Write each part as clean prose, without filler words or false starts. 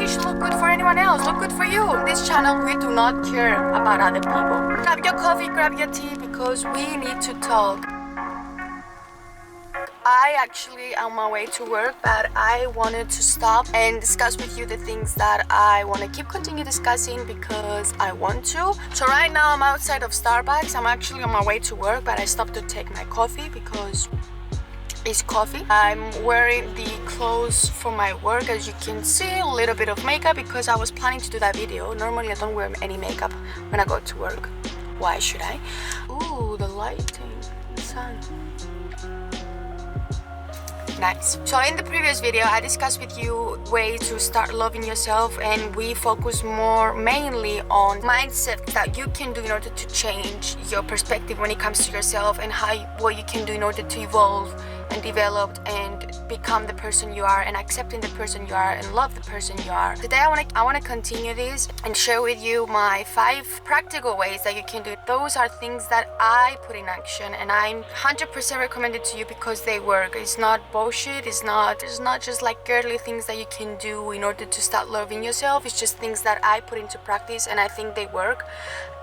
you should look good for anyone else. Look good for you. This channel, we do not care about other people. Grab your coffee, grab your tea, because we need to talk. I actually on my way to work, but I wanted to stop and discuss with you the things that I want to continue discussing because I want to. So right now I'm outside of Starbucks. I'm actually on my way to work, but I stopped to take my coffee because it's coffee. I'm wearing the clothes for my work. As you can see, a little bit of makeup because I was planning to do that video. Normally I don't wear any makeup when I go to work. Why should I? Ooh, the lighting, the sun. Nice. So in the previous video I discussed with you ways to start loving yourself, and we focus more mainly on mindset that you can do in order to change your perspective when it comes to yourself, and what you can do in order to evolve and develop and become the person you are, and accepting the person you are and love the person you are. Today I want to continue this and share with you my 5 practical ways that you can do it. Those are things that I put in action, and I'm 100% recommend it to you because they work. It's not bullshit. It's not just like girly things that you can do in order to start loving yourself. It's just things that I put into practice and I think they work,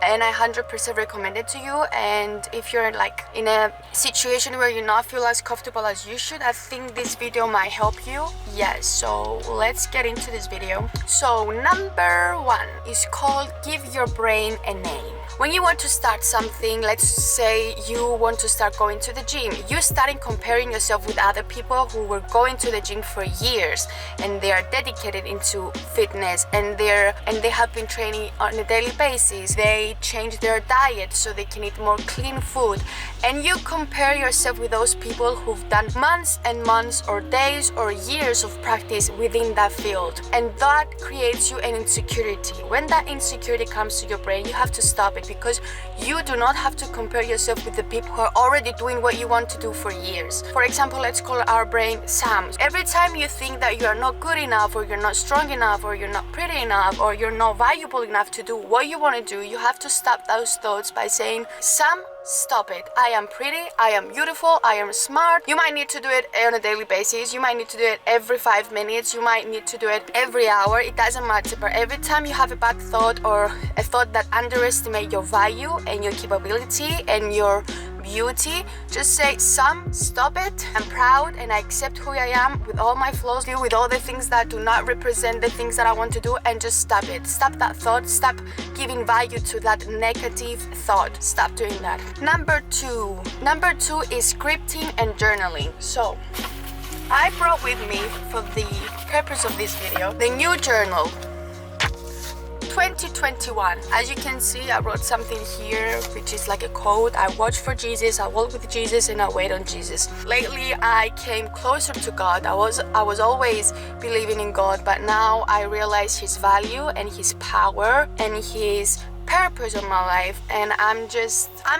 and I 100% recommend it to you. And if you're like in a situation where you not feel as comfortable as you should, I think this video might help you. Yes, so let's get into this video. So number 1 is called give your brain a name. When you want to start something, let's say you want to start going to the gym, you starting comparing yourself with other people who were going to the gym for years and they are dedicated into fitness, and they have been training on a daily basis. They change their diet so they can eat more clean food, and you compare yourself with those people who've done months and months or days or years of practice within that field, and that creates you an insecurity. When that insecurity comes to your brain, you have to stop it, because you do not have to compare yourself with the people who are already doing what you want to do for years. For example, let's call our brain Sam. Every time you think that you are not good enough, or you're not strong enough, or you're not pretty enough, or you're not valuable enough to do what you want to do, you have to stop those thoughts by saying, Sam, stop it. I am pretty, I am beautiful, I am smart. You might need to do it on a daily basis. You might need to do it every 5 minutes. You might need to do it every hour. It doesn't matter. But every time you have a bad thought or a thought that underestimates your value and your capability and your beauty, just say, Sam, stop it. I'm proud and I accept who I am with all my flaws, with all the things that do not represent the things that I want to do, and just stop it. Stop that thought. Stop giving value to that negative thought. Stop doing that. Number two is scripting and journaling. So I brought with me, for the purpose of this video, the new journal 2021. As you can see, I wrote something here which is like a quote. I watch for Jesus, I walk with Jesus, and I wait on Jesus. Lately I came closer to God. I was always believing in God, but now I realize his value and his power and his purpose of my life, and I'm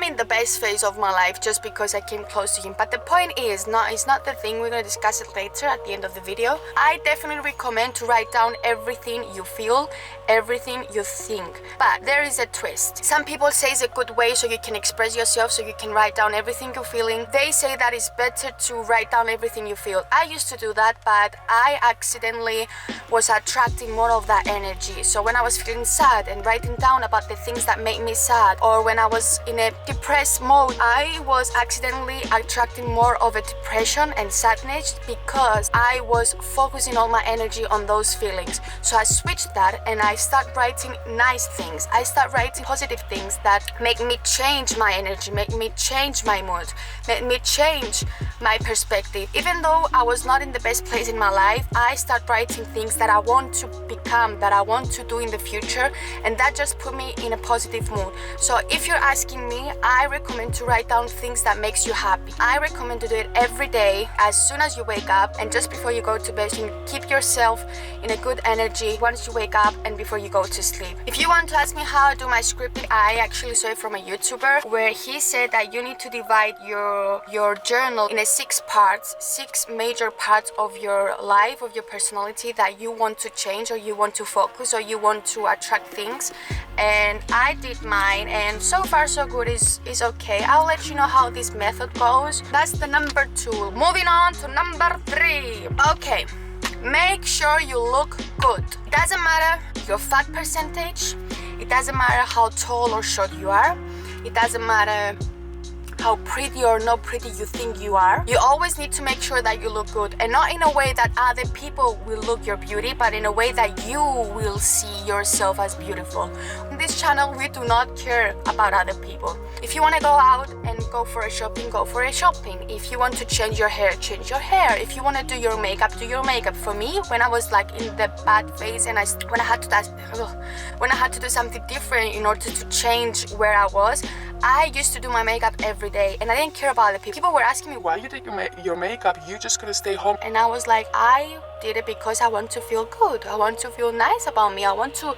in the best phase of my life just because I came close to him. But the point is it's not the thing. We're going to discuss it later at the end of the video. I definitely recommend to write down everything you feel, everything you think, but there is a twist. Some people say it's a good way so you can express yourself, so you can write down everything you're feeling. They say that it's better to write down everything you feel. I used to do that, but I accidentally was attracting more of that energy. So when I was feeling sad and writing down about the things that make me sad, or when I was in a depressed mode, I was accidentally attracting more of a depression and sadness because I was focusing all my energy on those feelings. So I switched that and I start writing nice things. I start writing positive things that make me change my energy, make me change my mood, make me change my perspective. Even though I was not in the best place in my life, I start writing things that I want to become, that I want to do in the future, and that just put me in a positive mood. So if you're asking me, I recommend to write down things that makes you happy. I recommend to do it every day as soon as you wake up and just before you go to bed. You can keep yourself in a good energy once you wake up and before you go to sleep. If you want to ask me how I do my scripting, I actually saw it from a YouTuber where he said that you need to divide your journal in 6 parts, 6 major parts of your life, of your personality that you want to change, or you want to focus, or you want to attract things. And I did mine, and so far so good. Is okay. I'll let you know how this method goes. That's the number 2. Moving on to number 3. Okay, make sure you look good. Doesn't your fat percentage. It doesn't matter how tall or short you are. It doesn't matter how pretty or not pretty you think you are. You always need to make sure that you look good, and not in a way that other people will look your beauty, but in a way that you will see yourself as beautiful. On this channel, we do not care about other people. If you want to go out and go for a shopping, go for a shopping. If you want to change your hair, change your hair. If you want to do your makeup, do your makeup. For me, when I was like in the bad phase and when I had to do something different in order to change where I was, I used to do my makeup every day, and I didn't care about the people. People were asking me, why you did your makeup? You just gonna stay home. And I was like, I did it because I want to feel good. I want to feel nice about me. I want to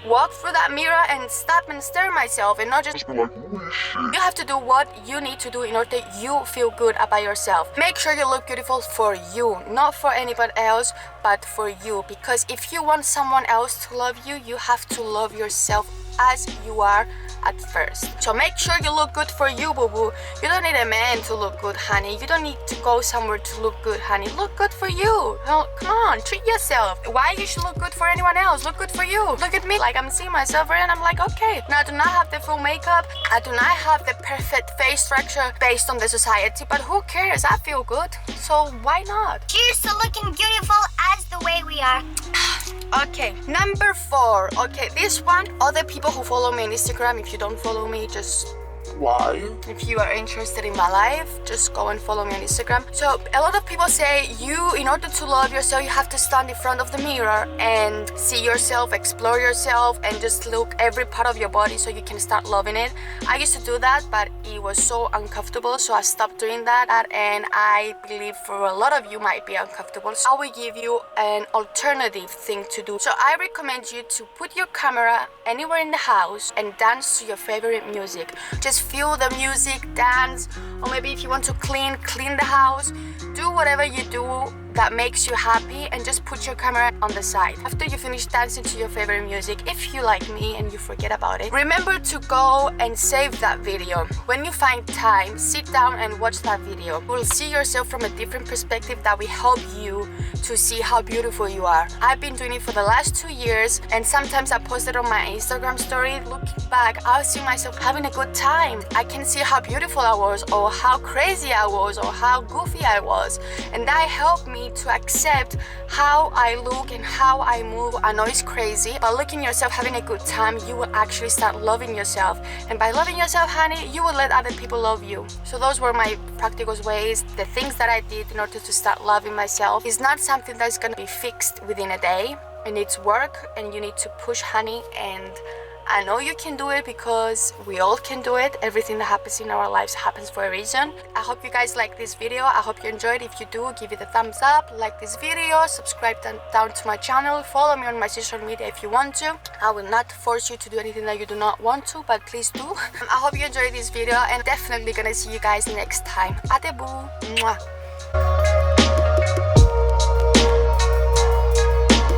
walk through that mirror and stop and stare at myself and not just be like, holy shit. You have to do what you need to do in order that you feel good about yourself. Make sure you look beautiful for you, not for anybody else, but for you. Because if you want someone else to love you, you have to love yourself as you are at first. So make sure you look good for you, boo-boo. You don't need a man to look good, honey. You don't need to go somewhere to look good, honey. Look good for you. Oh, come on, treat yourself. Why you should look good for anyone else? Look good for you. Look at me. Like, I'm seeing myself right, and I'm like, okay. Now, I do not have the full makeup. I do not have the perfect face structure based on the society, but who cares? I feel good. So why not? Cheers to looking beautiful as the way we are. Okay, number 4. Okay, this one, other people who follow me on Instagram, if you don't follow me, just Why? if you are interested in my life, just go and follow me on Instagram. So a lot of people say in order to love yourself, you have to stand in front of the mirror and see yourself, explore yourself, and just look every part of your body so you can start loving it. I used to do that, but it was so uncomfortable, so I stopped doing that, and I believe for a lot of you might be uncomfortable. So I will give you an alternative thing to do. So I recommend you to put your camera anywhere in the house and dance to your favorite music. Just feel the music, dance, or maybe if you want to clean the house. Do whatever you do that makes you happy, and just put your camera on the side. After you finish dancing to your favorite music, if you like me and you forget about it, remember to go and save that video. When you find time, sit down and watch that video. You will see yourself from a different perspective that will help you to see how beautiful you are. I've been doing it for the last 2 years, and sometimes I post it on my Instagram story. Looking back, I'll see myself having a good time. I can see how beautiful I was, or how crazy I was, or how goofy I was, and that helped me to accept how I look and how I move. I know it's crazy, but looking yourself having a good time, you will actually start loving yourself, and by loving yourself, honey, you will let other people love you. So those were my practical ways, the things that I did in order to start loving myself. It's not something that's gonna be fixed within a day. It needs work, and you need to push, honey, and I know you can do it because we all can do it. Everything that happens in our lives happens for a reason. I hope you guys like this video. I hope you enjoyed. If you do, give it a thumbs up, like this video, subscribe down to my channel, follow me on my social media if you want to. I will not force you to do anything that you do not want to, but please do. I hope you enjoyed this video, and definitely gonna see you guys next time. Ate boo. Mwah.